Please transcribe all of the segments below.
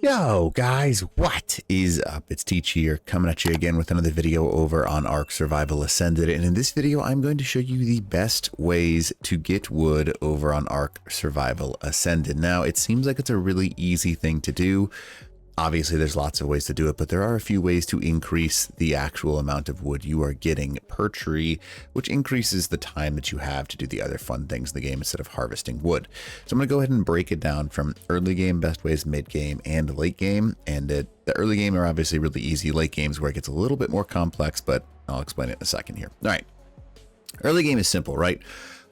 Yo guys, what is up? It's Teach here, coming at you again with another video over on Ark Survival Ascended, and in this video I'm going to show you the best ways to get wood over on Ark Survival Ascended. Now it seems like it's a really easy thing to do. Obviously there's lots of ways to do it, but there are a few ways to increase the actual amount of wood you are getting per tree, which increases the time that you have to do the other fun things in the game instead of harvesting wood. So I'm going to go ahead and break it down from early game best ways, mid game, and late game. And the early game are obviously really easy. Late games where it gets a little bit more complex, but I'll explain it in a second here. All right. Early game is simple, right?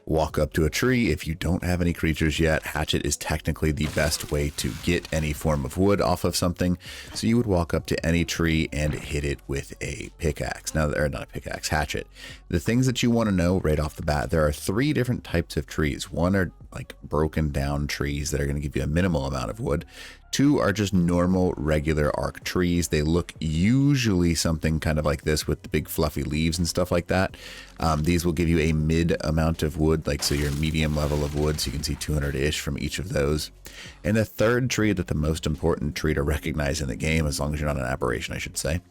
Walk up to a tree. If you don't have any creatures yet, hatchet is technically the best way to get any form of wood off of something. So you would walk up to any tree and hit it with a pickaxe. Now, or not a pickaxe, hatchet. The things that you want to know right off the bat, there are 3 different types of trees. One are like broken down trees that are going to give you a minimal amount of wood. 2 are just normal, regular Ark trees. They look usually something kind of like this with the big fluffy leaves and stuff like that. These will give you a mid amount of wood, like so your medium level of wood. So you can see 200-ish from each of those. And the third tree, that the most important tree to recognize in the game, as long as you're not an aberration, I should say,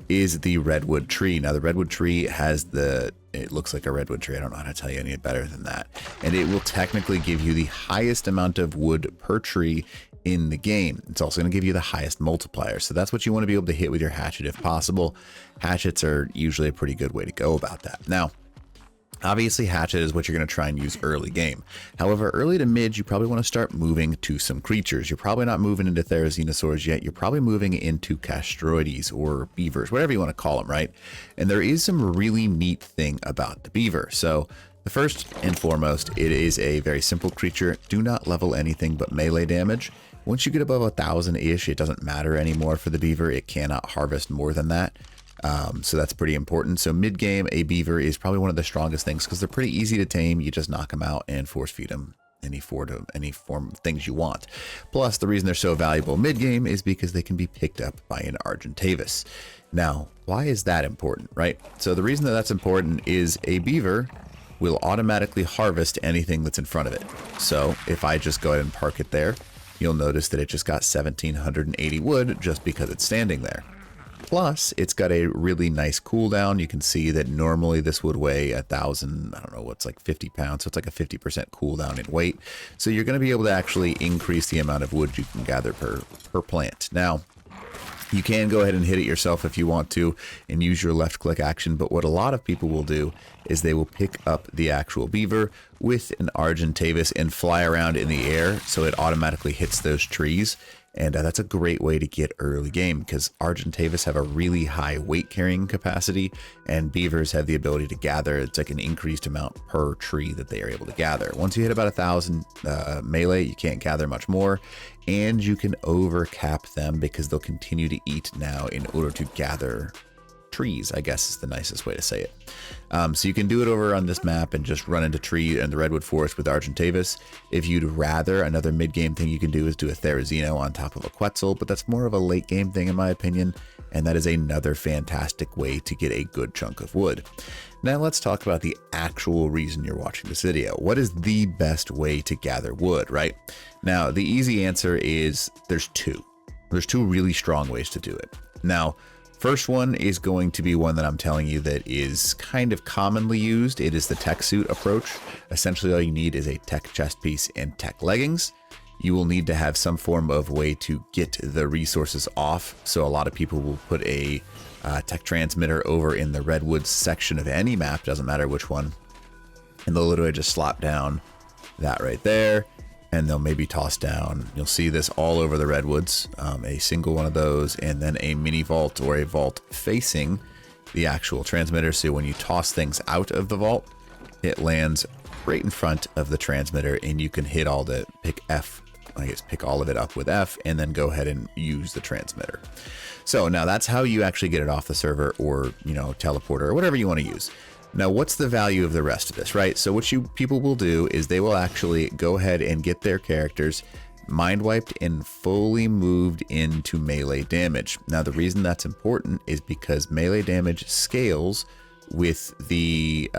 is the redwood tree. Now the redwood tree has it looks like a redwood tree. I don't know how to tell you any better than that. And it will technically give you the highest amount of wood per tree in the game. It's also going to give you the highest multiplier. So that's what you want to be able to hit with your hatchet if possible. Hatchets are usually a pretty good way to go about that. Now, obviously hatchet is what you're going to try and use early game. However, early to mid, you probably want to start moving to some creatures. You're probably not moving into Therizinosaurs yet. You're probably moving into Castroides or Beavers, whatever you want to call them, right? And there is some really neat thing about the Beaver. So the first and foremost, it is a very simple creature. Do not level anything but melee damage. Once you get above 1,000-ish, it doesn't matter anymore for the Beaver. It cannot harvest more than that. So that's pretty important. So mid game, a Beaver is probably one of the strongest things because they're pretty easy to tame. You just knock them out and force feed them any form of things you want. Plus, the reason they're so valuable mid game is because they can be picked up by an Argentavis. Now, why is that important, right? So the reason that that's important is a Beaver will automatically harvest anything that's in front of it. So if I just go ahead and park it there, you'll notice that it just got 1,780 wood just because it's standing there. Plus, it's got a really nice cooldown. You can see that normally this would weigh 1,000, I don't know, what's like 50 pounds. So it's like a 50% cooldown in weight. So you're going to be able to actually increase the amount of wood you can gather per plant. Now, you can go ahead and hit it yourself if you want to and use your left click action. But what a lot of people will do is they will pick up the actual Beaver with an Argentavis and fly around in the air so it automatically hits those trees. And that's a great way to get early game because Argentavis have a really high weight carrying capacity and Beavers have the ability to gather. It's like an increased amount per tree that they are able to gather. Once you hit about 1,000 melee, you can't gather much more and you can overcap them because they'll continue to eat now in order to gather trees, I guess is the nicest way to say it. So you can do it over on this map and just run into tree and the redwood forest with Argentavis. If you'd rather, another mid-game thing you can do is do a Therizino on top of a Quetzal, but that's more of a late game thing in my opinion, and that is another fantastic way to get a good chunk of wood. Now let's talk about the actual reason you're watching this video. What is the best way to gather wood, right? Now the easy answer is there's 2. There's 2 really strong ways to do it. Now, first one is going to be one that I'm telling you that is kind of commonly used. It is the tech suit approach. Essentially, all you need is a tech chest piece and tech leggings. You will need to have some form of way to get the resources off. So a lot of people will put a tech transmitter over in the redwoods section of any map, doesn't matter which one. And they'll literally just slap down that right there. And they'll maybe toss down, you'll see this all over the redwoods, a single one of those, and then a mini vault or a vault facing the actual transmitter. So when you toss things out of the vault, it lands right in front of the transmitter and you can hit all the pick all of it up with F and then go ahead and use the transmitter. So now that's how you actually get it off the server or, teleporter or whatever you want to use. Now, what's the value of the rest of this, right? So what people will do is they will actually go ahead and get their characters mind wiped and fully moved into melee damage. Now, the reason that's important is because melee damage scales with the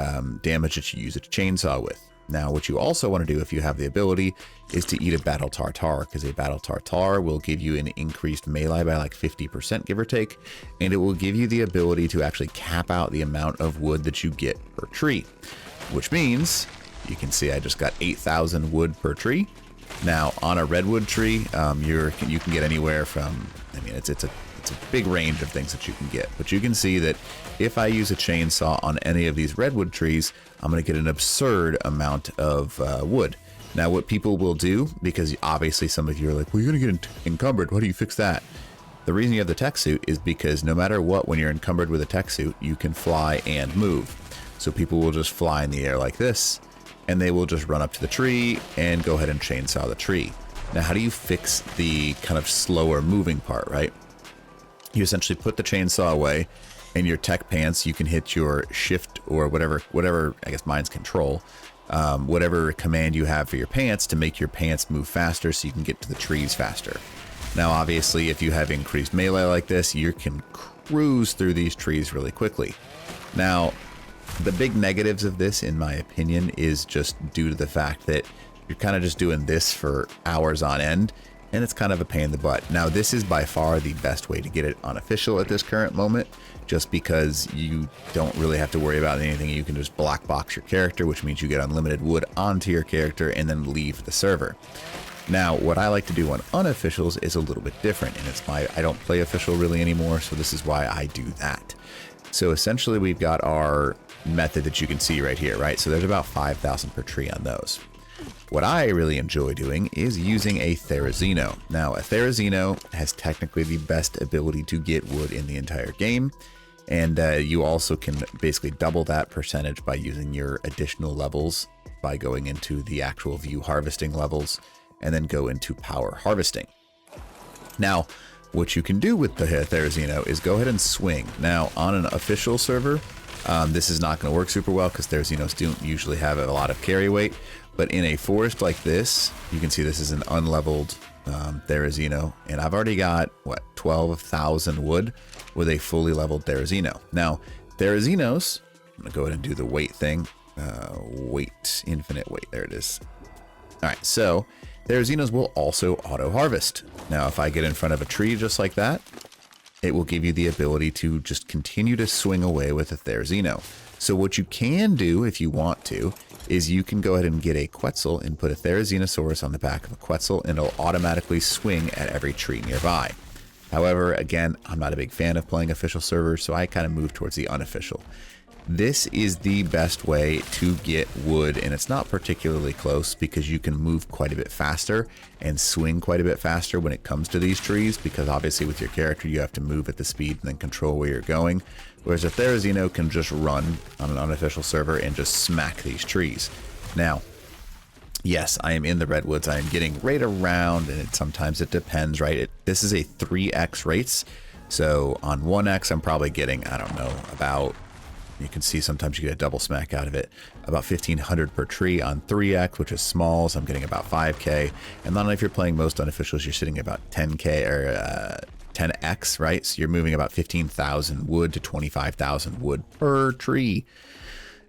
damage that you use a chainsaw with. Now, what you also want to do if you have the ability is to eat a battle tartar, because a battle tartar will give you an increased melee by like 50%, give or take, and it will give you the ability to actually cap out the amount of wood that you get per tree, which means you can see I just got 8,000 wood per tree. Now, on a redwood tree, you can get anywhere from, I mean, it's a big range of things that you can get, but you can see that if I use a chainsaw on any of these redwood trees, I'm going to get an absurd amount of wood. Now, what people will do, because obviously some of you are like, well, you're going to get encumbered. How do you fix that? The reason you have the tech suit is because no matter what, when you're encumbered with a tech suit, you can fly and move. So people will just fly in the air like this, and they will just run up to the tree and go ahead and chainsaw the tree. Now, how do you fix the kind of slower moving part, right? You essentially put the chainsaw away, and your tech pants, you can hit your shift or whatever, I guess mine's control, whatever command you have for your pants to make your pants move faster so you can get to the trees faster. Now, obviously, if you have increased melee like this, you can cruise through these trees really quickly. Now, the big negatives of this, in my opinion, is just due to the fact that you're kind of just doing this for hours on end, and it's kind of a pain in the butt. Now, this is by far the best way to get it unofficial at this current moment, just because you don't really have to worry about anything. You can just black box your character, which means you get unlimited wood onto your character and then leave the server. Now, what I like to do on unofficials is a little bit different, and I don't play official really anymore, so this is why I do that. So essentially, we've got our method that you can see right here, right? So there's about 5,000 per tree on those. What I really enjoy doing is using a Therizino. Now, a Therizino has technically the best ability to get wood in the entire game, and you also can basically double that percentage by using your additional levels by going into the actual view harvesting levels and then go into power harvesting. Now, what you can do with the Therizino is go ahead and swing. Now, on an official server, this is not going to work super well because Therizinos don't usually have a lot of carry weight. But in a forest like this, you can see this is an unleveled Therizino, and I've already got, what, 12,000 wood with a fully leveled Therizino. Now, Therizinos, I'm going to go ahead and do the weight thing. Weight, infinite weight, there it is. All right, so Therizinos will also auto-harvest. Now, if I get in front of a tree just like that, it will give you the ability to just continue to swing away with a Therizino. So what you can do if you want to is you can go ahead and get a Quetzal and put a Therizinosaurus on the back of a Quetzal, and it'll automatically swing at every tree nearby. However, again, I'm not a big fan of playing official servers, so I kind of move towards the unofficial. This is the best way to get wood, and it's not particularly close because you can move quite a bit faster and swing quite a bit faster when it comes to these trees, because obviously with your character you have to move at the speed and then control where you're going, whereas a Therizino can just run on an unofficial server and just smack these trees. Now, yes, I am in the redwoods. I am getting right around, and sometimes it depends, right? This is a 3x rates, so on 1x I'm probably getting, I don't know, about, you can see sometimes you get a double smack out of it, about 1,500 per tree. On 3x, which is small, so I'm getting about 5k. And then if you're playing most unofficials, you're sitting about 10k or 10x, right? So you're moving about 15,000 wood to 25,000 wood per tree.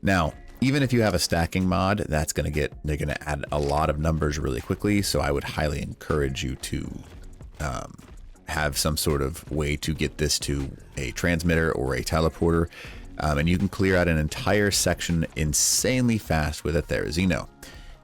Now, even if you have a stacking mod, they're going to add a lot of numbers really quickly. So I would highly encourage you to have some sort of way to get this to a transmitter or a teleporter. And you can clear out an entire section insanely fast with a Therizino.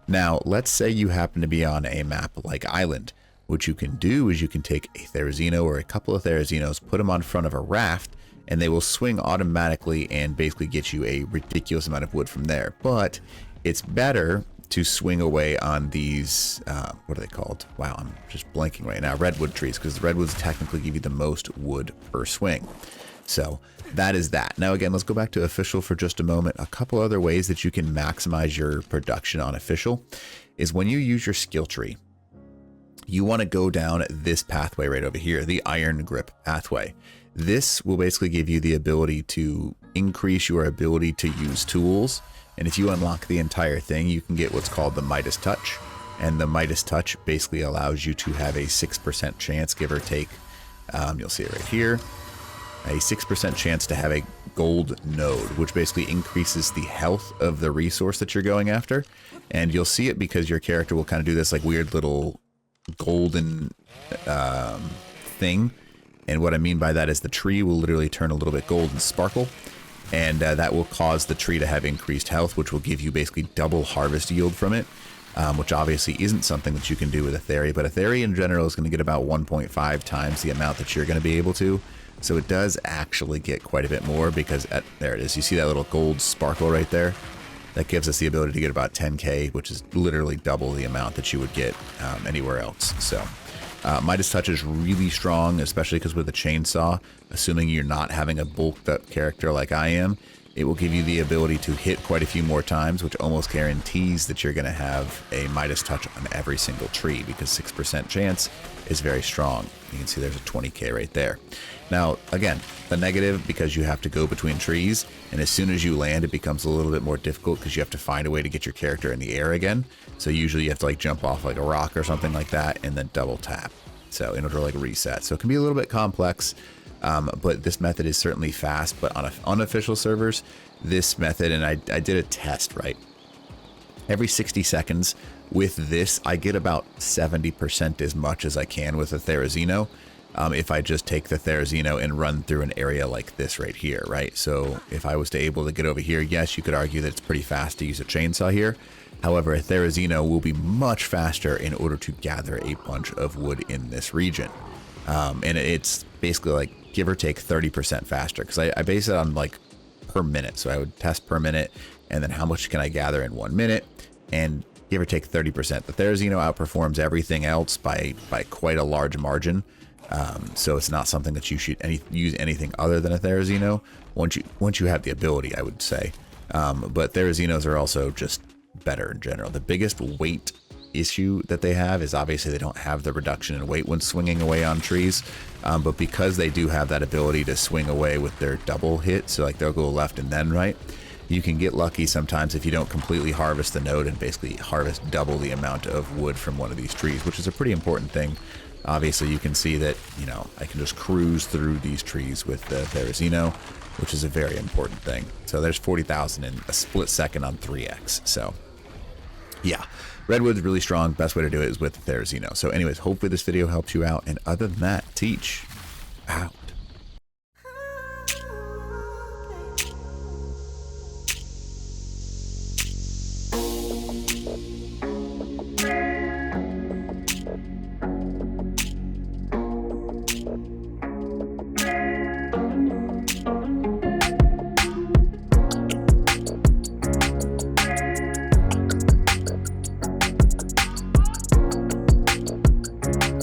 Now, let's say you happen to be on a map like Island. What you can do is you can take a Therizino or a couple of Therizinos, put them on front of a raft, and they will swing automatically and basically get you a ridiculous amount of wood from there. But it's better to swing away on these, what are they called? Wow, I'm just blanking right now. Redwood trees, because the redwoods technically give you the most wood per swing. So that is that. Now, again, let's go back to official for just a moment. A couple other ways that you can maximize your production on official is when you use your skill tree, you want to go down this pathway right over here, the iron grip pathway. This will basically give you the ability to increase your ability to use tools. And if you unlock the entire thing, you can get what's called the Midas Touch. And the Midas Touch basically allows you to have a 6% chance, give or take. You'll see it right here. a 6% chance to have a gold node, which basically increases the health of the resource that you're going after. And you'll see it because your character will kind of do this like weird little golden thing. And what I mean by that is the tree will literally turn a little bit gold and sparkle. And that will cause the tree to have increased health, which will give you basically double harvest yield from it, which obviously isn't something that you can do with a Theri. But a Theri in general is going to get about 1.5 times the amount that you're going to be able to. So it does actually get quite a bit more because there it is. You see that little gold sparkle right there? That gives us the ability to get about 10k, which is literally double the amount that you would get anywhere else. So Midas Touch is really strong, especially because with the chainsaw, assuming you're not having a bulked up character like I am, it will give you the ability to hit quite a few more times, which almost guarantees that you're going to have a Midas Touch on every single tree because 6% chance is very strong. You can see there's a 20k right there. Now, again, the negative, because you have to go between trees, and as soon as you land, it becomes a little bit more difficult because you have to find a way to get your character in the air again. So usually you have to like jump off like a rock or something like that and then double tap. So in order to like reset. So it can be a little bit complex, but this method is certainly fast. But on unofficial servers, this method, and I did a test, right? Every 60 seconds with this, I get about 70% as much as I can with a Therizino. If I just take the Therizino and run through an area like this right here, right? So if I was to able to get over here, yes, you could argue that it's pretty fast to use a chainsaw here. However, a Therizino will be much faster in order to gather a bunch of wood in this region. And it's basically like give or take 30% faster because I base it on like per minute. So I would test per minute and then how much can I gather in 1 minute and give or take 30%. The Therizino outperforms everything else by quite a large margin. So it's not something that you should use anything other than a Therizino once you have the ability, I would say. But Therizinos are also just better in general. The biggest weight issue that they have is obviously they don't have the reduction in weight when swinging away on trees. But because they do have that ability to swing away with their double hit, so like they'll go left and then right, you can get lucky sometimes if you don't completely harvest the node and basically harvest double the amount of wood from one of these trees, which is a pretty important thing. Obviously, you can see that, you know, I can just cruise through these trees with the Therizino, which is a very important thing. So there's 40,000 in a split second on 3x. So, yeah, Redwood's really strong. Best way to do it is with the Therizino. So anyways, hopefully this video helps you out. And other than that, teach out.